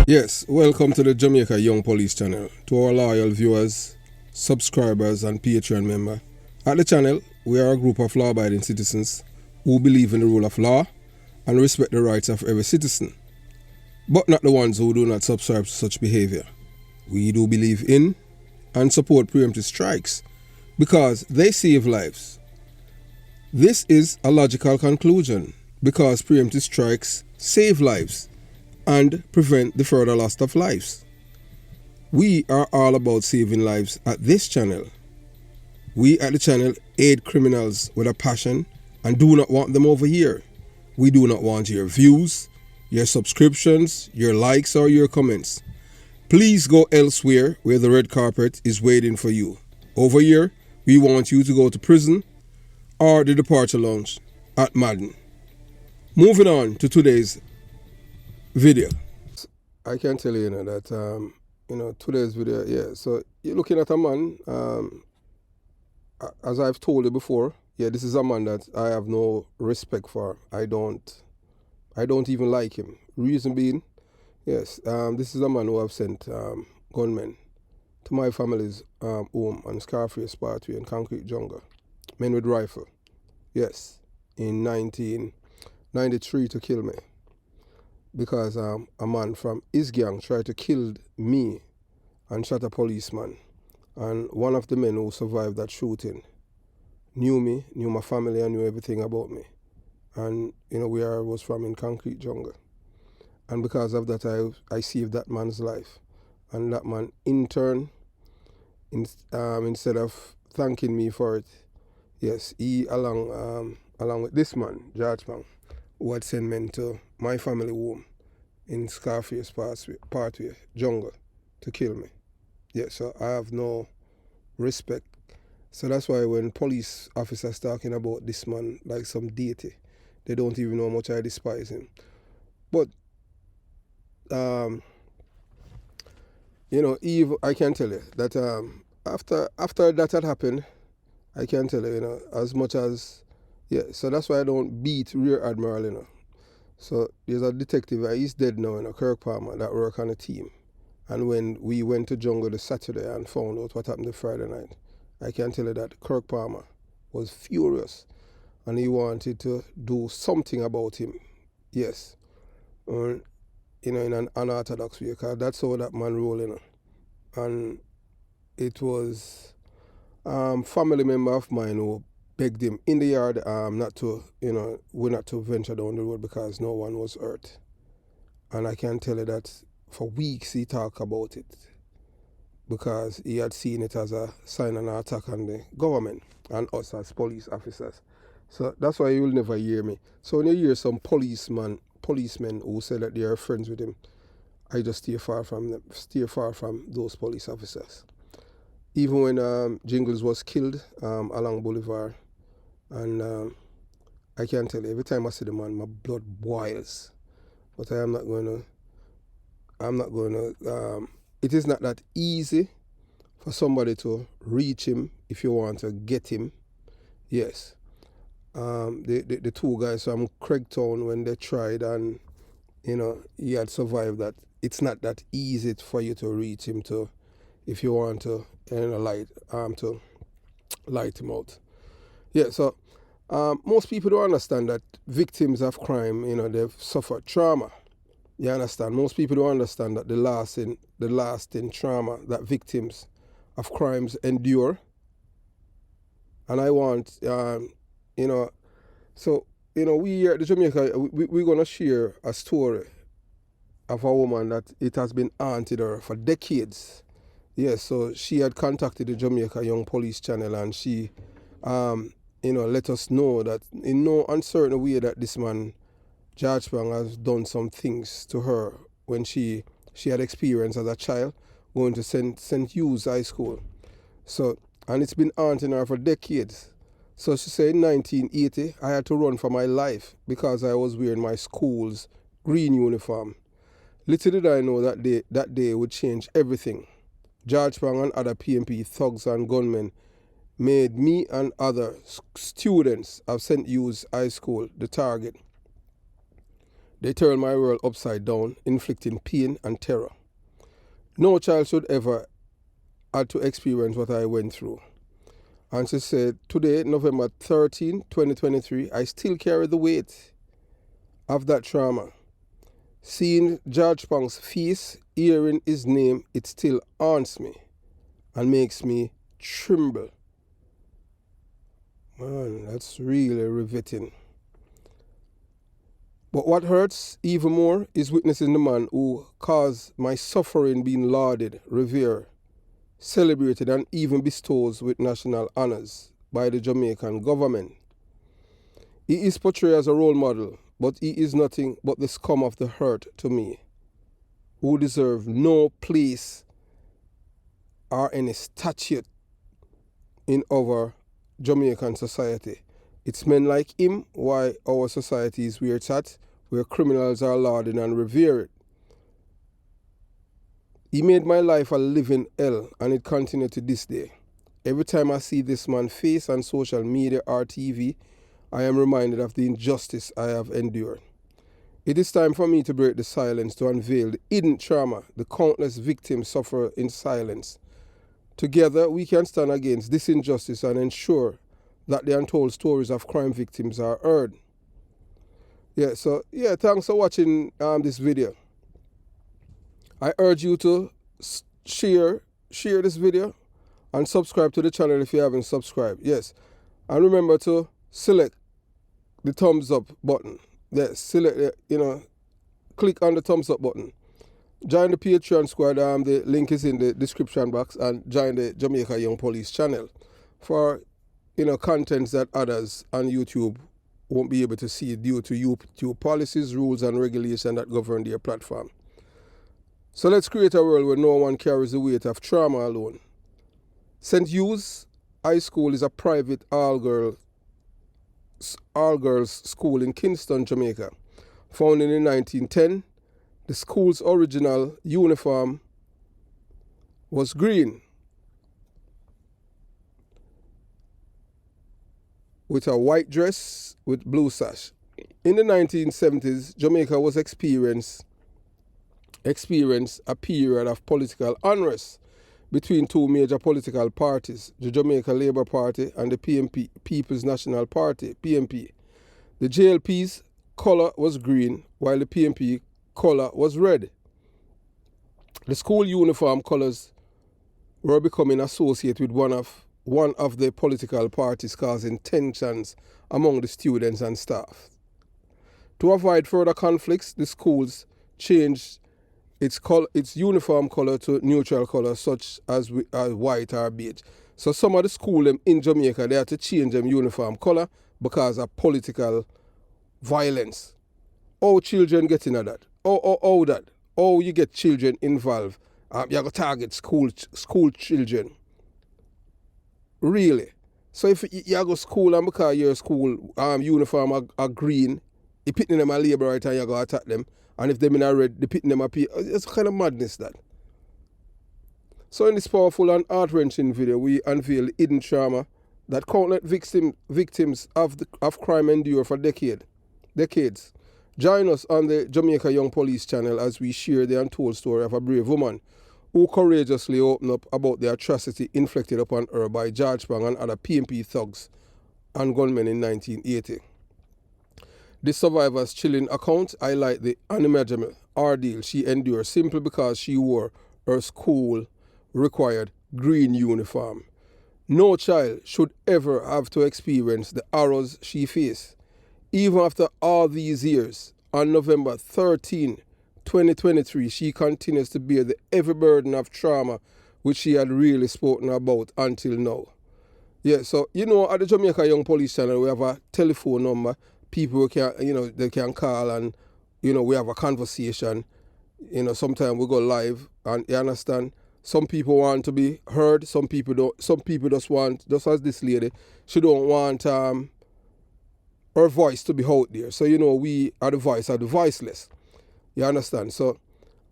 Yes, welcome to the Jamaica Young Police channel. To our loyal viewers, subscribers and Patreon member. At the channel, we are a group of law-abiding citizens who believe in the rule of law and respect the rights of every citizen, but not the ones who do not subscribe to such behavior. We do believe in and support preemptive strikes because they save lives. This is a logical conclusion because preemptive strikes save lives and prevent the further loss of lives. We are all about saving lives at this channel. We at the channel aid criminals with a passion and do not want them over here. We do not want your views, your subscriptions, your likes or your comments. Please go elsewhere where the red carpet is waiting for you. Over here, we want you to go to prison or the departure lounge at Madden. Moving on to today's video. I can tell you, that today's video, so you're looking at a man, as I've told you before, this is a man that I have no respect for. I don't even like him. Reason being, this is a man who have sent gunmen to my family's home on Scarface Parkway in Concrete Jungle. Men with rifle. Yes, in 1993 to kill me. Because a man from his gang tried to kill me and shot a policeman. And one of the men who survived that shooting knew me, knew my family, and knew everything about me. And, where I was from in Concrete Jungle. And because of that, I saved that man's life. And that man, in turn, instead of thanking me for it, he, along with this man, Phang, who had sent men to my family home in Scarface Parkway, Jungle, to kill me. So I have no respect. So that's why when police officers talking about this man like some deity, they don't even know how much I despise him. But, Eve, I can tell you that after that had happened, I can tell you, as much as, so that's why I don't beat Rear Admiral, So there's a detective, he's dead now, Kirk Palmer, that work on the team. And when we went to Jungle this Saturday and found out what happened the Friday night, I can tell you that Kirk Palmer was furious and he wanted to do something about him. Yes. In an unorthodox way, because that's how that man rolled, And it was family member of mine who begged him in the yard not to, we're not to venture down the road because no one was hurt. And I can tell you that for weeks he talked about it because he had seen it as a sign of an attack on the government and us as police officers. So that's why you will never hear me. So when you hear some policemen who say that they are friends with him, I just steer far from them, steer far from those police officers. Even when Jingles was killed along Boulevard, and I can tell you, every time I see the man, my blood boils. But I'm not going to, it is not that easy for somebody to reach him if you want to get him. Yes. The two guys from Craigtown, when they tried and, he had survived that, it's not that easy for you to reach him if you want to, to light him out. So most people don't understand that victims of crime, they've suffered trauma. You understand? Most people don't understand that the lasting trauma that victims of crimes endure. And I want, we here at the Jamaica, we're going to share a story of a woman that it has been haunted her for decades. So she had contacted the Jamaica Young Police channel and she, let us know that in no uncertain way that this man, Phang, has done some things to her when she had experience as a child going to St. Hugh's High School. So, and it's been haunting her for decades. So she said in 1980, I had to run for my life because I was wearing my school's green uniform. Little did I know that day would change everything. Phang and other PMP thugs and gunmen made me and other students of St. Hugh's High School the target. They turn my world upside down, inflicting pain and terror. No child should ever have to experience what I went through. And she said, today, November 13, 2023, I still carry the weight of that trauma. Seeing George Phang's face, hearing his name, it still haunts me and makes me tremble. Man, that's really riveting. But what hurts even more is witnessing the man who caused my suffering being lauded, revered, celebrated, and even bestowed with national honors by the Jamaican government. He is portrayed as a role model, but he is nothing but the scum of the hurt to me, who deserve no place or any statue in our Jamaican society. It's men like him why our society is where it's at, where criminals are lauded and revered. He made my life a living hell, and it continues to this day. Every time I see this man's face on social media or TV, I am reminded of the injustice I have endured. It is time for me to break the silence, to unveil the hidden trauma the countless victims suffer in silence. Together, we can stand against this injustice and ensure that the untold stories of crime victims are heard. Thanks for watching this video. I urge you to share this video and subscribe to the channel if you haven't subscribed. Yes, and remember to select the thumbs up button. Yes, select, click on the thumbs up button. Join the Patreon squad. The link is in the description box, and join the Jamaica Young Police channel for contents that others on YouTube won't be able to see due to YouTube policies, rules, and regulations that govern their platform. So let's create a world where no one carries the weight of trauma alone. St. Hugh's High School is a private all-girls school in Kingston, Jamaica. Founded in 1910, the school's original uniform was green with a white dress with blue sash. In the 1970s, Jamaica was experienced a period of political unrest between two major political parties, the Jamaica Labour Party and the PMP, People's National Party, PMP. The JLP's colour was green, while the PMP colour was red. The school uniform colours were becoming associated with one of the political parties, causing tensions among the students and staff. To avoid further conflicts, the schools changed its uniform colour to neutral colours such as white or beige. So some of the schools in Jamaica, they had to change them uniform colour because of political violence. How children get into that? How you get children involved? You have to target school children. Really? So if you go to school and because your school uniform are green, you pick them a labour right and you go attack them. And if them in a red, they pick them up. It's kind of madness that. So in this powerful and heart-wrenching video, we unveil the hidden trauma that countless victims of crime endure for decades. Join us on the Jamaica Young Police channel as we share the untold story of a brave woman who courageously opened up about the atrocity inflicted upon her by George Phang and other PMP thugs and gunmen in 1980. This survivor's chilling account highlights the unimaginable ordeal she endured simply because she wore her school-required green uniform. No child should ever have to experience the horrors she faced. Even after all these years, on November 13, 2023, she continues to bear the heavy burden of trauma which she had really spoken about until now. Yeah, so at the Jamaica Young Police channel, we have a telephone number. People can, they can call and, we have a conversation. Sometimes we go live, and you understand, some people want to be heard, some people don't. Some people just as this lady, she don't want her voice to be out there. So, we are the voice of the voiceless. You understand? So,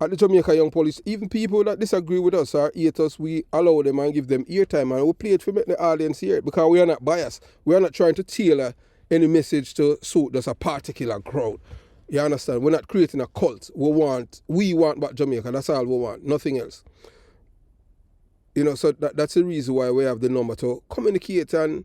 at the Jamaica Young Police, even people that disagree with us or hate us, we allow them and give them eartime, and we play it to make the audience hear it, because we are not biased. We are not trying to tailor any message to suit just a particular crowd. You understand? We're not creating a cult. We want back Jamaica. That's all we want. Nothing else. So that's the reason why we have the number to communicate and,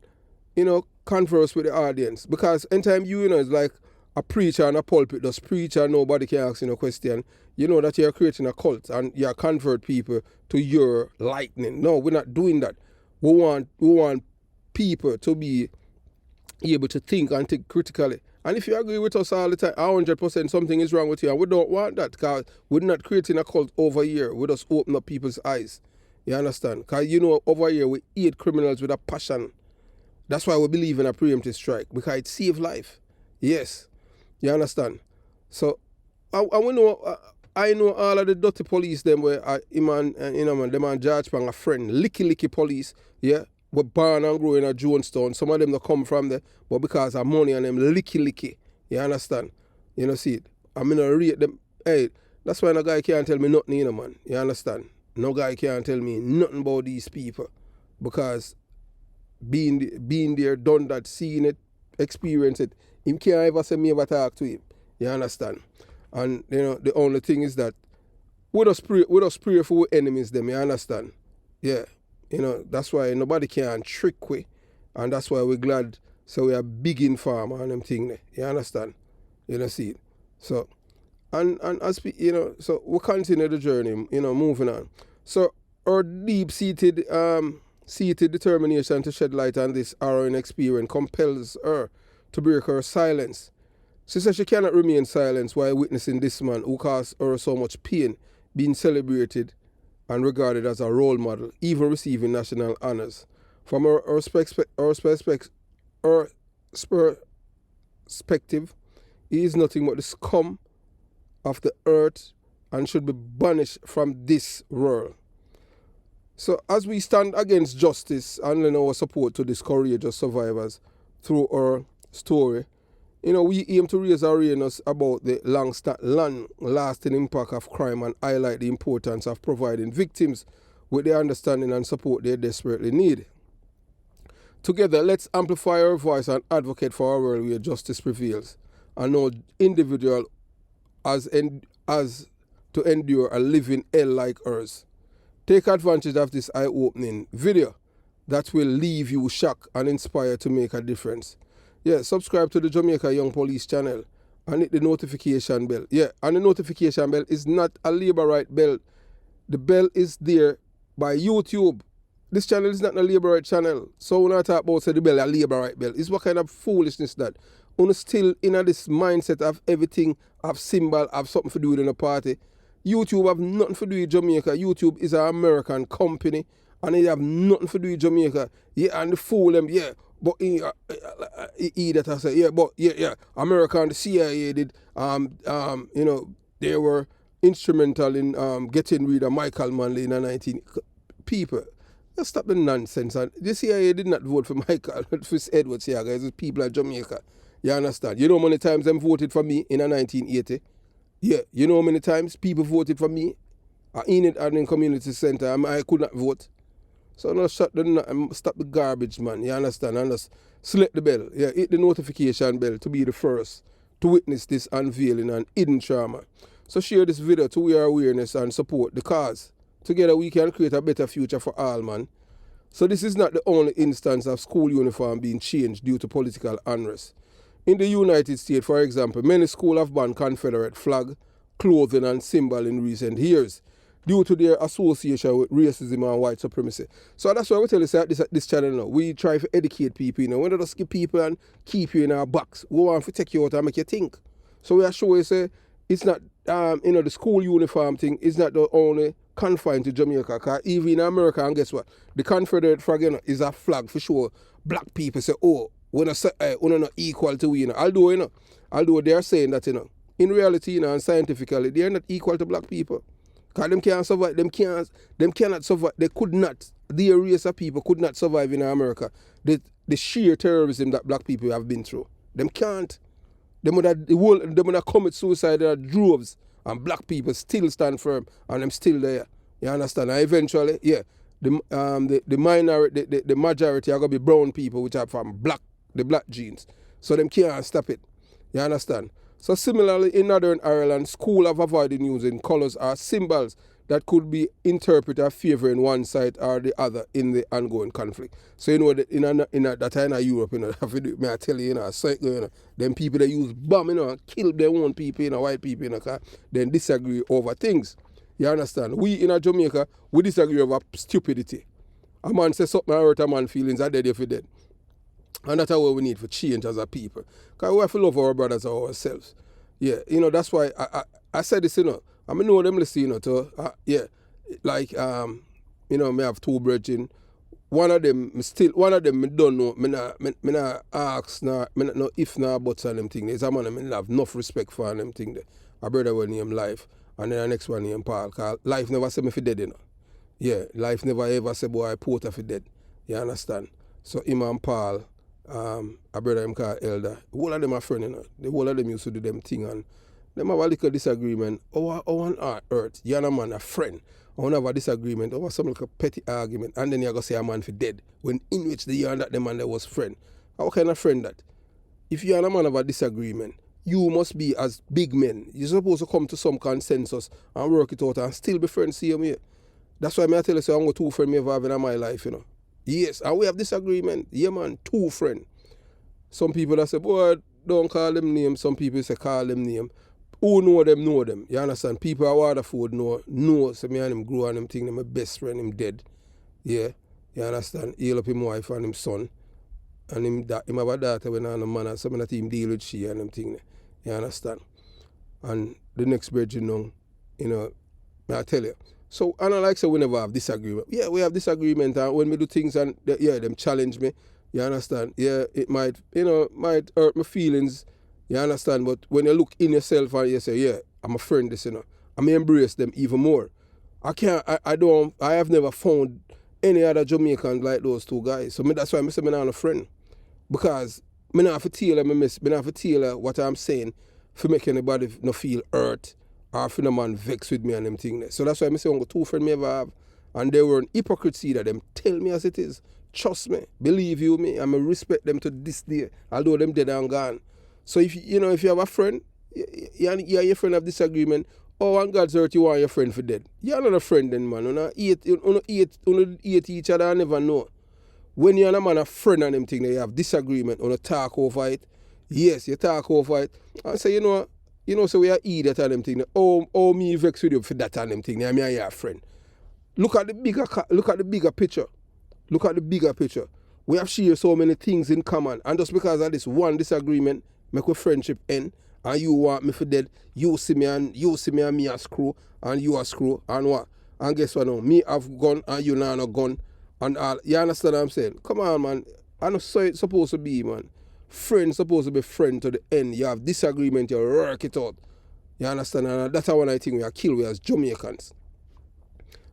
converse with the audience. Because anytime it's like a preacher and a pulpit does preach and nobody can ask you a question, you know that you're creating a cult and you convert people to your lightning. No, we're not doing that. We want people to be able to think and think critically. And if you agree with us all the time, 100% something is wrong with you, and we don't want that, because we're not creating a cult over here. We just open up people's eyes. You understand? Because over here we hate criminals with a passion. That's why we believe in a preemptive strike, because it saves life. Yes. You understand? So, I know all of the dirty police them where them and George Phang a friend, licky police, yeah, were born and grow in a Jonestown. Some of them don't come from there, but because of money and them licky. You understand? See it. I'm gonna rate them. Hey, that's why no guy can't tell me nothing, man. You understand? No guy can't tell me nothing about these people, because being there, done that, seeing it, experience it, him can't ever say me ever talk to him. You understand? And the only thing is that we just pray for our enemies them, you understand? Yeah. That's why nobody can trick we. And that's why we're glad so we are big in farm and them thing there. You understand? See it. So and as so we continue the journey, moving on. So our deep-seated determination to shed light on this harrowing experience compels her to break her silence. She says she cannot remain silent while witnessing this man who caused her so much pain being celebrated and regarded as a role model, even receiving national honors. From her perspective, he is nothing but the scum of the earth and should be banished from this world. So as we stand against justice and lend our support to these courageous survivors through our story, we aim to raise awareness about the long-lasting impact of crime and highlight the importance of providing victims with the understanding and support they desperately need. Together, let's amplify our voice and advocate for a world where justice prevails, and no individual as to endure a living hell like ours. Take advantage of this eye-opening video that will leave you shocked and inspired to make a difference. Yeah, subscribe to the Jamaica Young Police channel and hit the notification bell. Yeah, and the notification bell is not a labor right bell. The bell is there by YouTube. This channel is not a labor right channel. So when I talk about say the bell a labor right bell, it's what kind of foolishness that? When still in this mindset of everything have symbol, have something to do with in a party. YouTube have nothing to do with Jamaica. YouTube is an American company and it have nothing to do with Jamaica. Yeah, and the fool them, yeah. But he that I say, yeah, but yeah, America and the CIA did, they were instrumental in getting rid of Michael Manley in the 19 people. Let's stop the nonsense. And the CIA did not vote for Michael, for Edward Siaga. It's the people of Jamaica. You understand? You know how many times them voted for me in the 1980? Yeah, you know how many times people voted for me? In it and in community center, I could not vote. So now stop the garbage, man. You understand? And just select the bell. Yeah, hit the notification bell to be the first to witness this unveiling and hidden trauma. So share this video to your awareness and support the cause. Together we can create a better future for all, man. So this is not the only instance of school uniform being changed due to political unrest. In the United States, for example, many schools have banned Confederate flag, clothing and symbol in recent years, due to their association with racism and white supremacy. So that's why we tell you at this channel now. We try to educate people, We don't just keep people and keep you in our box. We want to take you out and make you think. So we are showing say it's not the school uniform thing is not the only confined to Jamaica. Because even in America, and guess what? The Confederate flag is a flag for sure. Black people say, oh, we're not equal to we, Although they're saying that, in reality, and scientifically, they're not equal to black people. Because them can't survive, them cannot survive, they could not, their race of people could not survive in America. The sheer terrorism that black people have been through. Them can't. Them would have commit suicide in droves, and black people still stand firm, and them still there. You understand? And eventually, yeah, the minority, the majority are going to be brown people, which are from the black genes. So them can't stop it. You understand? So similarly, in Northern Ireland, schools have avoided using colours or symbols that could be interpreted as favouring one side or the other in the ongoing conflict. So you know that that time in Europe, may I tell you, them people that use bomb, kill their own people, white people, then disagree over things. You understand? We in Jamaica, we disagree over stupidity. A man says something hurt a man's feelings, are dead if he dead. And that's what we need for change as a people. Because we have to love our brothers and ourselves. Yeah, that's why I said this, I know them listen, like, me have two brethren. One of them, me don't know, me not ask, no if, no buts on them thing. There's a man I have enough respect for them thing there. A brother will name Life, and then the next one named Paul. Because Life never said me for dead, Yeah, Life never ever said, boy, I put her for dead. You understand? So him and Paul, a brother him called Elder, the whole of them are friends, The whole of them used to do them thing, and them have a little disagreement. On earth, you and a man, a friend, I want to have a disagreement over some like a petty argument, and then you're going to say a man for dead, when in which the year that the man that was friend. How kind of friend that? If you and a man have a disagreement, you must be as big men. You're supposed to come to some consensus and work it out and still be friends, see me. That's why I tell you, so I'm going to two friends me have in my life, Yes, and we have disagreement. Yeah, man, two friends. Some people that say, boy, don't call them name. Some people say, call them name. Who know them. You understand? People at Waterford know. So me and him grow and him think my best friend, him dead. Yeah, you understand? Heal up him wife and him son. And him have a daughter when I'm a man, and some of that him deal with she and him thing. You understand? And the next bridge, I tell you. So, and I like say we never have disagreement. Yeah, we have disagreement, and when we do things and them challenge me, you understand? Yeah, it might hurt my feelings, you understand? But when you look in yourself and you say, yeah, I'm a friend, I may embrace them even more. I have never found any other Jamaicans like those two guys. So that's why I say I'm not a friend. Because I not have to tell them I not have to tell her what I'm saying for make anybody no feel hurt. Or if no man vex with me and them things. So that's why I say I'm two friends me ever have. And they were an hypocrite that them tell me as it is. Trust me, believe you me, and I respect them to this day, although them dead and gone. So if you have a friend, you and your friend have disagreement, on God's earth you want your friend for dead. You're not a friend then, man. You hate each other and never know. When you and a man a friend and them things, you have disagreement, talk over it. Yes, you talk over it. And say, so we are idiot and them thing. Oh, me vex with you for that and them thing. I'm your friend. Look at the bigger picture. Look at the bigger picture. We have shared so many things in common, and just because of this one disagreement, make our friendship end. And you want me for dead. You see me and me a screw, and you a screw, and what? And guess what now? Me have gun and you not no gun, and all. You understand what I'm saying? Come on, man. I know so it's supposed to be, man. Friends supposed to be friend to the end. You have disagreement, you work it out. You understand? And that's one I think we are killed we as Jamaicans.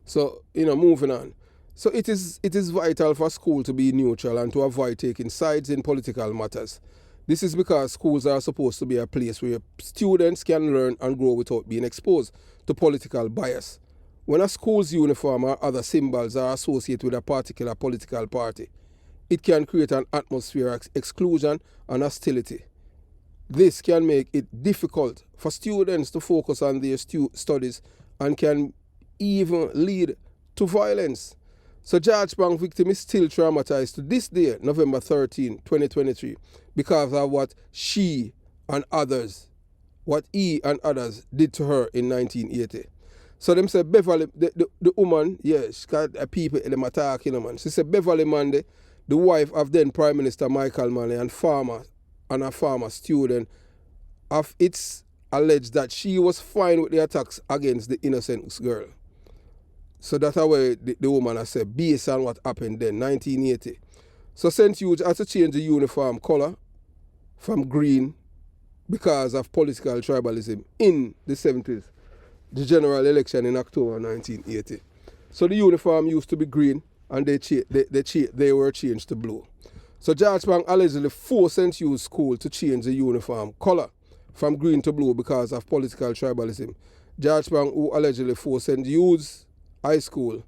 So, moving on. So it is vital for school to be neutral and to avoid taking sides in political matters. This is because schools are supposed to be a place where students can learn and grow without being exposed to political bias. When a school's uniform or other symbols are associated with a particular political party, it can create an atmosphere of exclusion and hostility. This can make it difficult for students to focus on their studies and can even lead to violence. So George Phang victim is still traumatized to this day, November 13, 2023, because of what he and others did to her in 1980. So them say Beverly, the woman, she got people in them attacking man. She said Beverly Mandy, the wife of then Prime Minister Michael Manley and a former student, it's alleged that she was fine with the attacks against the innocent girl. So that's how the woman has said, based on what happened then, 1980. So St. Hughes had to change the uniform colour from green because of political tribalism in the 70s, the general election in October 1980. So the uniform used to be green and they were changed to blue. So George Phang allegedly forced St. Hughes School to change the uniform colour from green to blue because of political tribalism. George Phang, who allegedly forced St. Hughes High School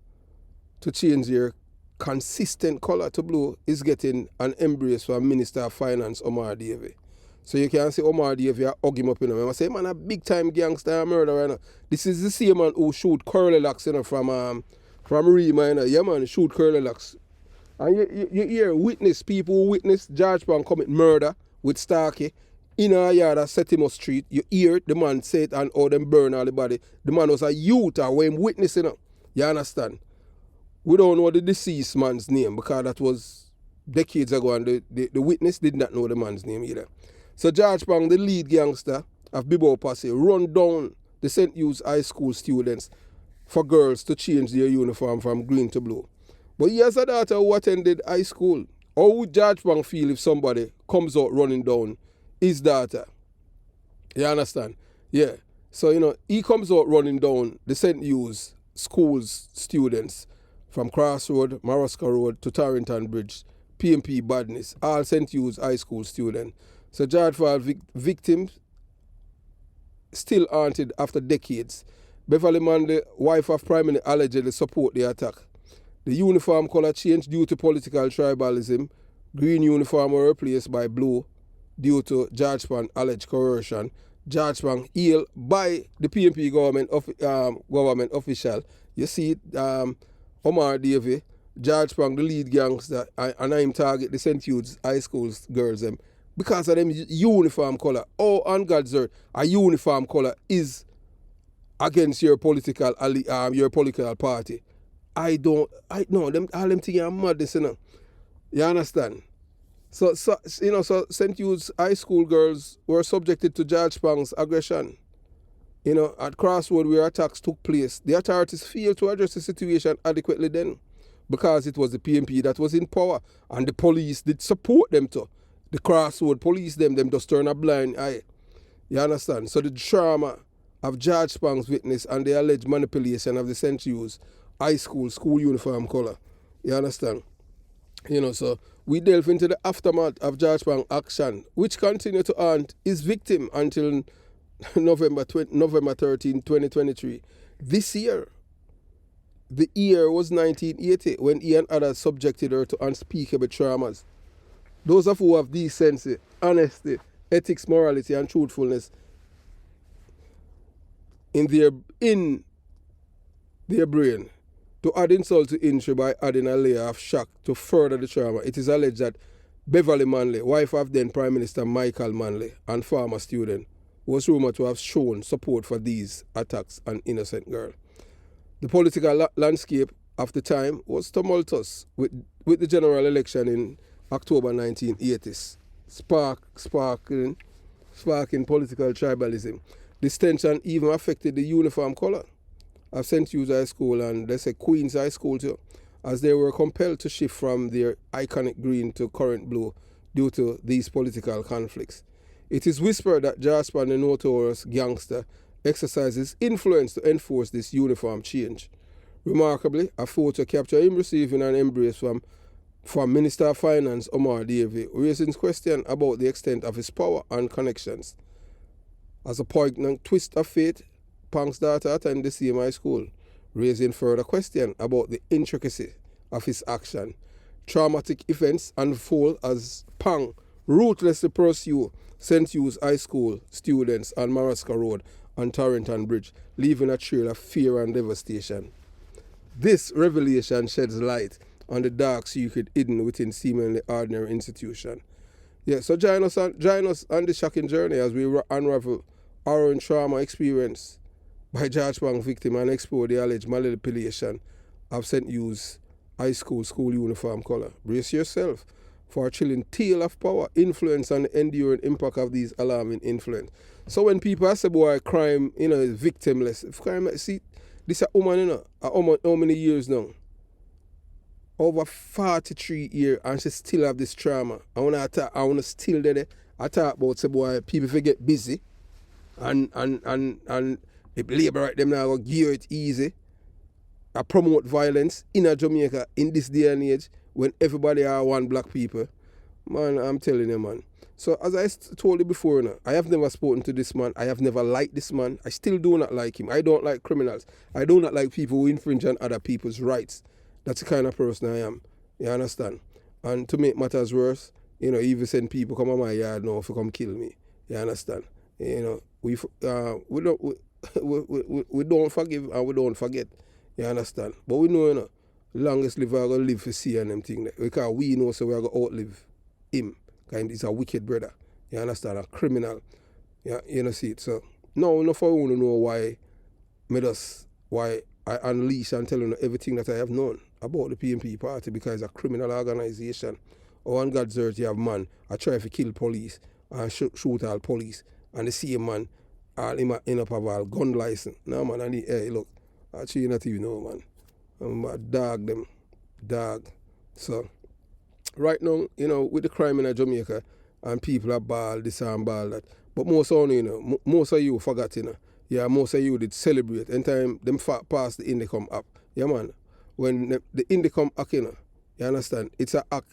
to change their consistent colour to blue, is getting an embrace from Minister of Finance Omar Davey. So you can see Omar Dave, you hug him up, you know. I say, man, a big time gangster and murderer, you know. This is the same man who shoot Curly Locks, you know, from Rima, you know. Yeah, man, shoot Curly Locks. And you hear people who witness George Phang commit murder with Starkey in a yard at Setimo Street. You hear the man say it and how them burn all the body. The man was a youth when witnessing, you know. You understand? We don't know the deceased man's name because that was decades ago and the witness did not know the man's name either. So George Phang, the lead gangster of Bibo Posse, run down the St. Hugh's High School students for girls to change their uniform from green to blue. But he has a daughter who attended high school. How would George Phang feel if somebody comes out running down his daughter? You understand? Yeah. So, you know, he comes out running down the St. Hugh's schools students from Crossroad, Marosca Road to Torrington Bridge, PMP badness, all St. Hugh's High School students. So George Phang victims still haunted after decades. Beverly Manley, wife of Prime Minister, allegedly support the attack. The uniform colour changed due to political tribalism. Green uniform were replaced by blue due to George Phang alleged coercion. George Phang hailed by the PMP government official. You see, Omar Davey, George Phang, the lead gangster, and I'm target the St. Hugh's High School girls them because of them uniform colour. Oh, on God's earth, a uniform colour is against your political party. Them all them things are madness, you know. You understand? So St. Hugh's High School girls were subjected to George Phang's aggression. You know, at Crossroad where attacks took place, the authorities failed to address the situation adequately then because it was the PMP that was in power and the police did support them too. The Crossroad police them just turn a blind eye. You understand? So the trauma of George Phang's witness and the alleged manipulation of the St. Hugh's High School uniform colour. You understand? You know, so we delve into the aftermath of George Phang's action, which continued to haunt his victim until November 13, 2023. This year, the year was 1980 when he and others subjected her to unspeakable traumas. Those of who have decency, honesty, ethics, morality, and truthfulness in their brain to add insult to injury by adding a layer of shock to further the trauma. It is alleged that Beverly Manley, wife of then Prime Minister Michael Manley and former student, was rumored to have shown support for these attacks on innocent girl. The political landscape of the time was tumultuous with the general election in October 1980s, sparking political tribalism. This tension even affected the uniform colour of St. Hugh's High School and they say Queen's High School too, as they were compelled to shift from their iconic green to current blue due to these political conflicts. It is whispered that George Phang, the notorious gangster, exercises influence to enforce this uniform change. Remarkably, a photo captured him receiving an embrace from Minister of Finance Omar Davey, raising question about the extent of his power and connections. As a poignant twist of fate, Phang's daughter attended the same high school, raising further question about the intricacy of his action. Traumatic events unfold as Phang ruthlessly pursued St. Hugh's High School students on Marosca Road and Torrington Bridge, leaving a trail of fear and devastation. This revelation sheds light on the dark secret hidden within seemingly ordinary institution. Yeah, so join us on this shocking journey as we unravel our own trauma experience by George Phang victim and explore the alleged manipulation of St. Hugh's High School uniform colour. Brace yourself for a chilling tale of power, influence, and the enduring impact of these alarming influence. So when people say, boy, crime, is victimless. If crime, see, this is a woman, how many years now? Over 43 years, and she still have this trauma. I want to still there. I talk about, say, boy, people forget busy, and if labor right them now go gear it easy. I promote violence in Jamaica in this day and age when everybody are one black people. Man, I'm telling you, man. So as I told you before, I have never spoken to this man. I have never liked this man. I still do not like him. I don't like criminals. I do not like people who infringe on other people's rights. That's the kind of person I am. You understand? And to make matters worse, You know, even send people come on my yard now to come kill me. You understand? You know, we don't we don't forgive and we don't forget. You understand? But we know, you know, longest live are gonna live for see and them thing there. Because we know so we are gonna outlive him. Because he's a wicked brother. You understand? A criminal. Yeah, you know see it. So now enough for you to know why I unleash and tell you everything that I have known about the PNP party, because it's a criminal organization. On God's earth you have man I try to kill police and shoot all police, and the same man all him end up have all gun license. Now man, and hey look, actually not even know man. I'm a dog them. Dog. So right now, you know, with the crime in Jamaica and people are ball this and ball that. But most of you know, most of you forgot, you know. Yeah, most of you did celebrate. Anytime them pass the Indicom Act. Yeah man. When the Indicom Act, you know, you understand, it's an act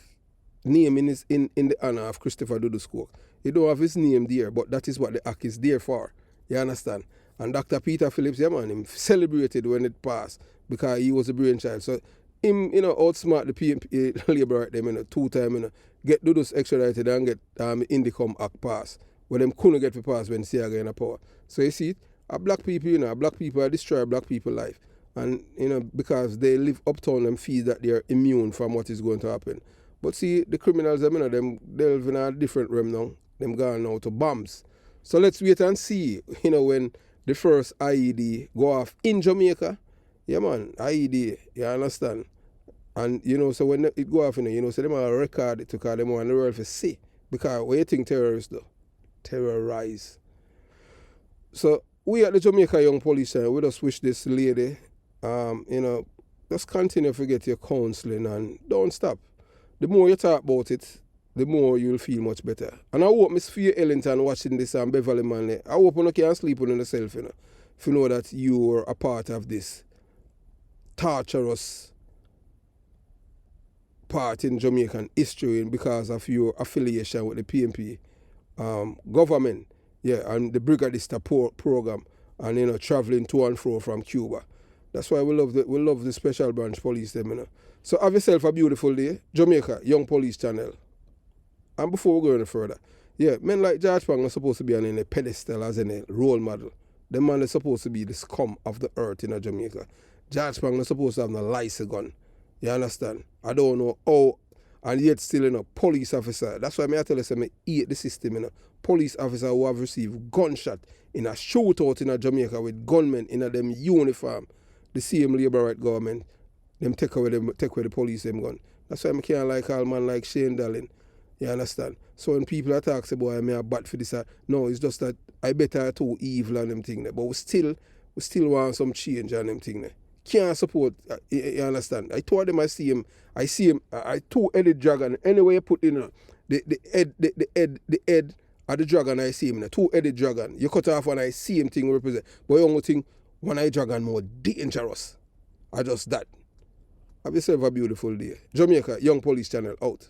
name in the honor of Christopher Duduscook. He don't have his name there, but that is what the act is there for. You understand? And Dr. Peter Phillips, yeah man, him celebrated when it passed because he was a brainchild. So him, you know, outsmart the PNP labor right them, you know, 2 times, you know, get Dudus extradited and get Indicom Act passed. When them couldn't get to pass when Siaga in a power. So you see it, black people, you know, black people destroy black people's life. And, you know, because they live uptown and feel that they're immune from what is going to happen. But see, the criminals, you know, them delve in a different realm now. Them gone now to bombs. So let's wait and see, you know, when the first IED go off in Jamaica. Yeah, man, IED, you understand? And, you know, so when it go off, you know, so them are record it to call them on the world to see. Because what you think terrorists do? Terrorize. So we at the Jamaica Young Police Center, we just wish this lady, you know, just continue to get your counseling and don't stop. The more you talk about it, the more you'll feel much better. And I hope Miss Fear Ellington watching this and Beverly Manley, I hope you can't sleep on yourself, you know, if you know that you were a part of this torturous part in Jamaican history because of your affiliation with the PNP government, yeah, and the Brigadista program, and, you know, traveling to and fro from Cuba. That's why we love the special branch police them, you know. So have yourself a beautiful day. Jamaica Young Police Channel. And before we go any further, yeah, men like George Phang are supposed to be on a pedestal as a role model. The man is supposed to be the scum of the earth in Jamaica. George Phang is supposed to have a license gun. You understand? I don't know how, and yet still, you know, police officer. That's why I tell you, I hate the system, you know. Police officer who have received gunshot in a shootout in Jamaica with gunmen in a them uniform. The same labor right government, them take away the police them gun. That's why I can't like all man like Shane Darling. You understand? So when people attack say, boy, I may have bad for this, no, it's just that I better too evil and them thing there. But we still want some change and them thing there. Can't support, you understand? I told them I see him, I two-headed dragon. Anyway you put in the head of the dragon, I see him, the two-headed dragon. You cut off and I see him thing represent. But you only think one-eyed dragon more dangerous. I just that. Have yourself a beautiful day. Jamaica Young Police Channel out.